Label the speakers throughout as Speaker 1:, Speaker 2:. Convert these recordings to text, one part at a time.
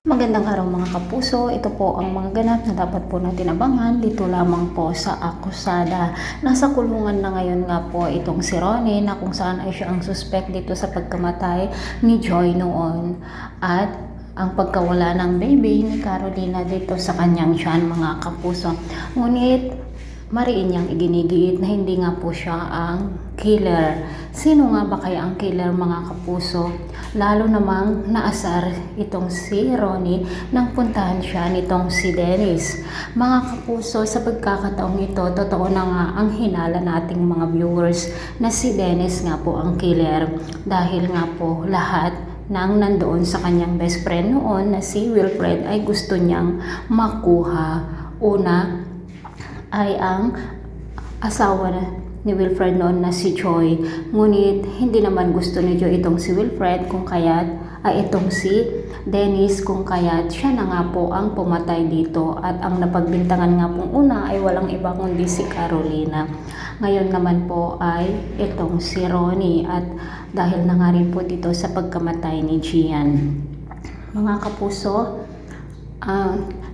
Speaker 1: Magandang araw mga kapuso, ito po ang mga ganap na dapat po natin abangan dito lamang po sa Akusada. Nasa kulungan na ngayon nga po itong si Ronnie na kung saan ay siya ang suspect dito sa pagkamatay ni Joy noon at ang pagkawala ng baby ni Carolina dito sa kanyang tiyan mga kapuso. Ngunit mariin niyang iginigiit na hindi nga po siya ang killer. Sino nga ba kaya ang killer mga kapuso? Lalo namang naasar itong si Ronnie nang puntahan siya nitong si Dennis. Mga kapuso, sa pagkakataong ito, totoo na nga ang hinala nating mga viewers na si Dennis nga po ang killer. Dahil nga po lahat nang nandoon sa kanyang best friend noon na si Wilfred ay gusto niyang makuha. Una ay ang asawa ni Wilfred noon na si Joy. Ngunit hindi naman gusto ni Joy itong si Wilfred kung kaya't itong si Dennis kung kaya't siya na nga po ang pumatay dito at ang napagbintangan nga pong una ay walang iba kundi si Carolina. Ngayon naman po ay itong si Ronnie at dahil na nga rin po dito sa pagkamatay ni Gian. Mga kapuso,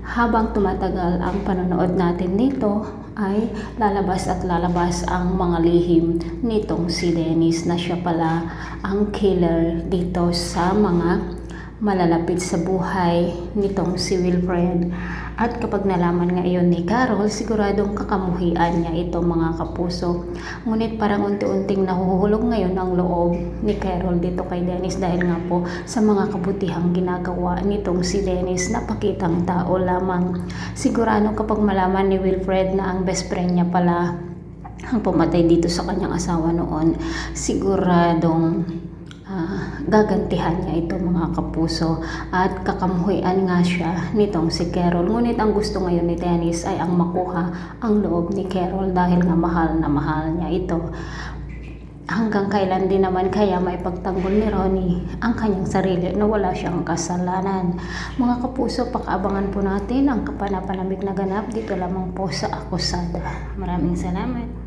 Speaker 1: habang tumatagal ang panonood natin dito ay lalabas at lalabas ang mga lihim nitong si Dennis na siya pala ang killer dito sa mga malalapit sa buhay nitong si Wilfred. At kapag nalaman nga iyon ni Carol, siguradong kakamuhian niya ito mga kapuso. Ngunit parang unti-unting nahuhulog ngayon ang loob ni Carol dito kay Dennis dahil nga po sa mga kabutihang ginagawa nitong si Dennis na pakitang tao lamang. Sigurado kapag malaman ni Wilfred na ang best friend niya pala ang pumatay dito sa kanyang asawa noon, siguradong gagantihan niya ito mga kapuso at kakamuhian nga siya nitong si Carol. Ngunit ang gusto ngayon ni Dennis ay ang makuha ang loob ni Carol dahil nga mahal na mahal niya ito. Hanggang kailan din naman kaya maipagtanggol ni Ronnie ang kanyang sarili na wala siyang kasalanan. Mga kapuso, pakaabangan po natin ang kapanapanabik na ganap dito lamang po sa Akusada. Maraming salamat.